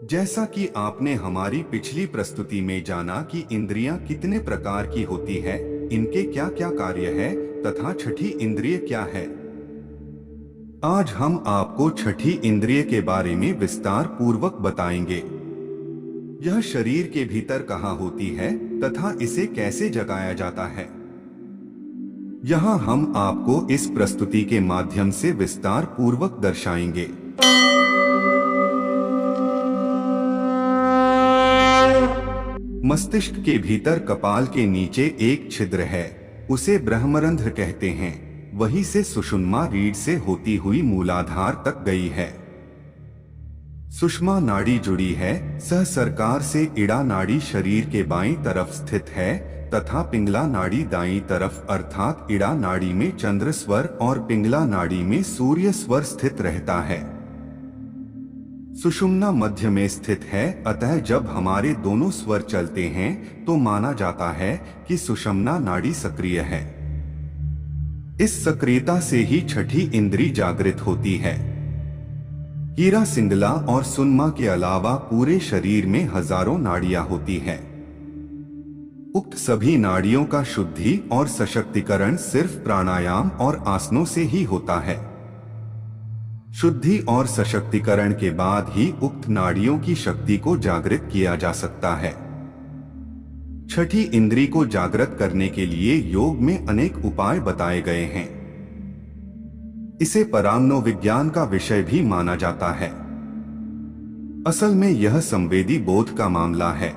जैसा कि आपने हमारी पिछली प्रस्तुति में जाना कि इंद्रियां कितने प्रकार की होती है, इनके क्या क्या कार्य है तथा छठी इंद्रिय क्या है। आज हम आपको छठी इंद्रिय के बारे में विस्तार पूर्वक बताएंगे। यह शरीर के भीतर कहाँ होती है तथा इसे कैसे जगाया जाता है। यहाँ हम आपको इस प्रस्तुति के माध्यम से विस्तार पूर्वक दर्शाएंगे। मस्तिष्क के भीतर कपाल के नीचे एक छिद्र है, उसे ब्रह्मरंध्र कहते हैं। वहीं से सुषुम्ना रीढ़ से होती हुई मूलाधार तक गई है। सुषमा नाड़ी जुड़ी है। सहस्रार से इड़ा नाड़ी शरीर के बाईं तरफ स्थित है तथा पिंगला नाड़ी दाईं तरफ अर्थात इड़ा नाड़ी में चंद्र स्वर और पिंगला नाड़ी में सूर्य स्वर स्थित रहता है। सुषुम्ना मध्य में स्थित है, अतः जब हमारे दोनों स्वर चलते हैं तो माना जाता है कि सुषुम्ना नाड़ी सक्रिय है। इस सक्रियता से ही छठी इंद्री जागृत होती है। हीरा सिंगला और सुनमा के अलावा पूरे शरीर में हजारों नाड़ियां होती हैं। उक्त सभी नाड़ियों का शुद्धि और सशक्तिकरण सिर्फ प्राणायाम और आसनों से ही होता है। शुद्धि और सशक्तिकरण के बाद ही उक्त नाड़ियों की शक्ति को जागृत किया जा सकता है। छठी इंद्री को जागृत करने के लिए योग में अनेक उपाय बताए गए हैं। इसे परामनोविज्ञान का विषय भी माना जाता है। असल में यह संवेदी बोध का मामला है।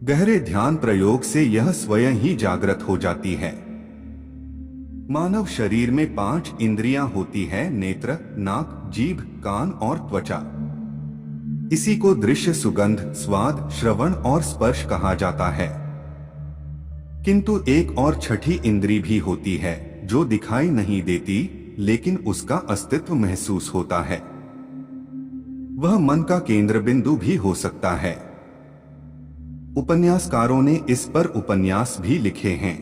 गहरे ध्यान प्रयोग से यह स्वयं ही जागृत हो जाती है। मानव शरीर में 5 इंद्रियां होती है: नेत्र, नाक, जीभ, कान और त्वचा। इसी को दृश्य, सुगंध, स्वाद, श्रवण और स्पर्श कहा जाता है। किंतु एक और छठी इंद्री भी होती है जो दिखाई नहीं देती, लेकिन उसका अस्तित्व महसूस होता है। वह मन का केंद्र बिंदु भी हो सकता है। उपन्यासकारों ने इस पर उपन्यास भी लिखे हैं।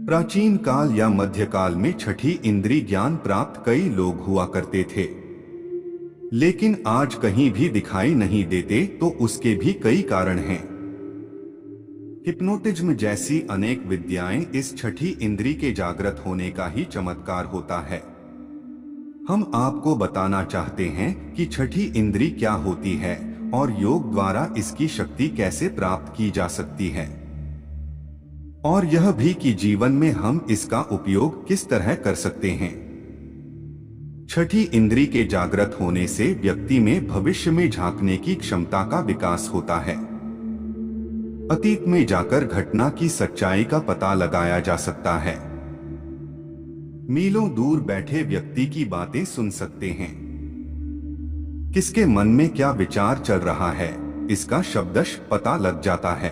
प्राचीन काल या मध्यकाल में छठी इंद्री ज्ञान प्राप्त कई लोग हुआ करते थे, लेकिन आज कहीं भी दिखाई नहीं देते, तो उसके भी कई कारण हैं। हिप्नोटिज्म जैसी अनेक विद्याएं इस छठी इंद्री के जागृत होने का ही चमत्कार होता है। हम आपको बताना चाहते हैं कि छठी इंद्री क्या होती है और योग द्वारा इसकी शक्ति कैसे प्राप्त की जा सकती है, और यह भी कि जीवन में हम इसका उपयोग किस तरह कर सकते हैं। छठी इंद्री के जागृत होने से व्यक्ति में भविष्य में झांकने की क्षमता का विकास होता है। अतीत में जाकर घटना की सच्चाई का पता लगाया जा सकता है। मीलों दूर बैठे व्यक्ति की बातें सुन सकते हैं। किसके मन में क्या विचार चल रहा है, इसका शब्दश पता लग जाता है।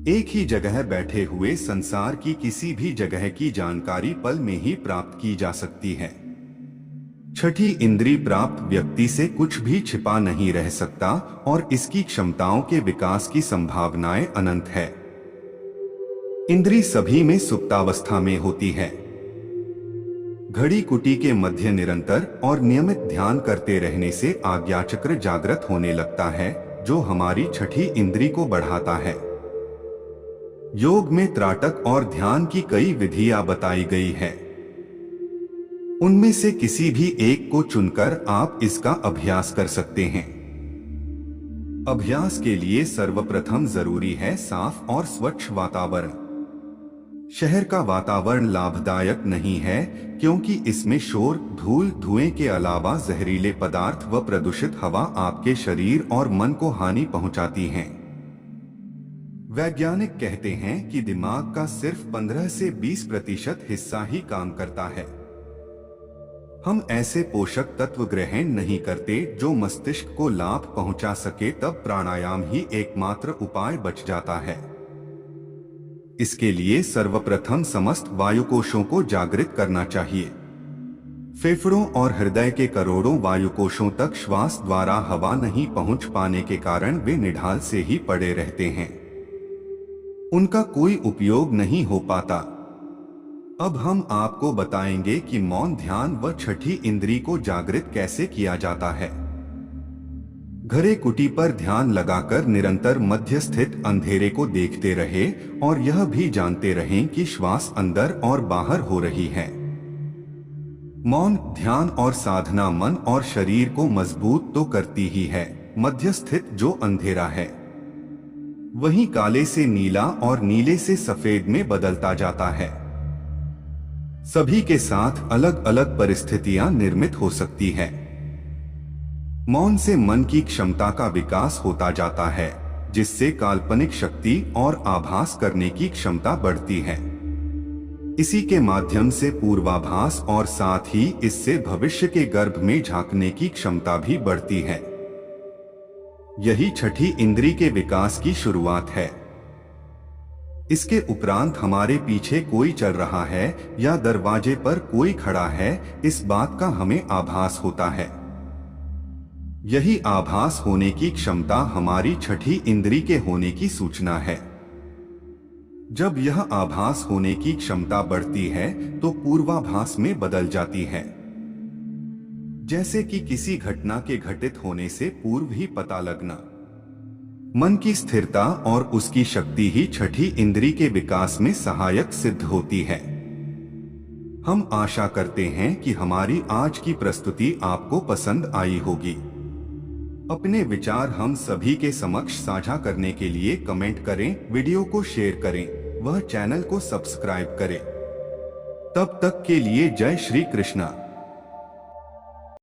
एक ही जगह बैठे हुए संसार की किसी भी जगह की जानकारी पल में ही प्राप्त की जा सकती है। छठी इंद्री प्राप्त व्यक्ति से कुछ भी छिपा नहीं रह सकता और इसकी क्षमताओं के विकास की संभावनाएं अनंत है। इंद्री सभी में सुप्तावस्था में होती है। घड़ी कुटी के मध्य निरंतर और नियमित ध्यान करते रहने से आज्ञाचक्र जागृत होने लगता है, जो हमारी छठी इंद्री को बढ़ाता है। योग में त्राटक और ध्यान की कई विधियां बताई गई है। उनमें से किसी भी एक को चुनकर आप इसका अभ्यास कर सकते हैं। अभ्यास के लिए सर्वप्रथम जरूरी है साफ और स्वच्छ वातावरण। शहर का वातावरण लाभदायक नहीं है, क्योंकि इसमें शोर, धूल, धुएं के अलावा जहरीले पदार्थ व प्रदूषित हवा आपके शरीर और मन को हानि पहुंचाती हैं। वैज्ञानिक कहते हैं कि दिमाग का सिर्फ 15 से 20% हिस्सा ही काम करता है। हम ऐसे पोषक तत्व ग्रहण नहीं करते जो मस्तिष्क को लाभ पहुंचा सके, तब प्राणायाम ही एकमात्र उपाय बच जाता है। इसके लिए सर्वप्रथम समस्त वायुकोशों को जागृत करना चाहिए। फेफड़ों और हृदय के करोड़ों वायुकोशों तक श्वास द्वारा हवा नहीं पहुंच पाने के कारण वे निढाल से ही पड़े रहते हैं। उनका कोई उपयोग नहीं हो पाता। अब हम आपको बताएंगे कि मौन ध्यान व छठी इंद्री को जागृत कैसे किया जाता है। घरे कुटी पर ध्यान लगाकर निरंतर मध्य स्थित अंधेरे को देखते रहे और यह भी जानते रहें कि श्वास अंदर और बाहर हो रही है। मौन, ध्यान और साधना मन और शरीर को मजबूत तो करती ही है, मध्य स्थित जो अंधेरा है वही काले से नीला और नीले से सफेद में बदलता जाता है। सभी के साथ अलग अलग परिस्थितियां निर्मित हो सकती है। मौन से मन की क्षमता का विकास होता जाता है, जिससे काल्पनिक शक्ति और आभास करने की क्षमता बढ़ती है। इसी के माध्यम से पूर्वाभास और साथ ही इससे भविष्य के गर्भ में झांकने की क्षमता भी बढ़ती है। यही छठी इंद्री के विकास की शुरुआत है। इसके उपरांत हमारे पीछे कोई चल रहा है या दरवाजे पर कोई खड़ा है, इस बात का हमें आभास होता है। यही आभास होने की क्षमता हमारी छठी इंद्री के होने की सूचना है। जब यह आभास होने की क्षमता बढ़ती है तो पूर्वाभास में बदल जाती है, जैसे कि किसी घटना के घटित होने से पूर्व ही पता लगना। मन की स्थिरता और उसकी शक्ति ही छठी इंद्री के विकास में सहायक सिद्ध होती है। हम आशा करते हैं कि हमारी आज की प्रस्तुति आपको पसंद आई होगी। अपने विचार हम सभी के समक्ष साझा करने के लिए कमेंट करें, वीडियो को शेयर करें, वह चैनल को सब्सक्राइब करें। तब तक के लिए जय श्री कृष्णा।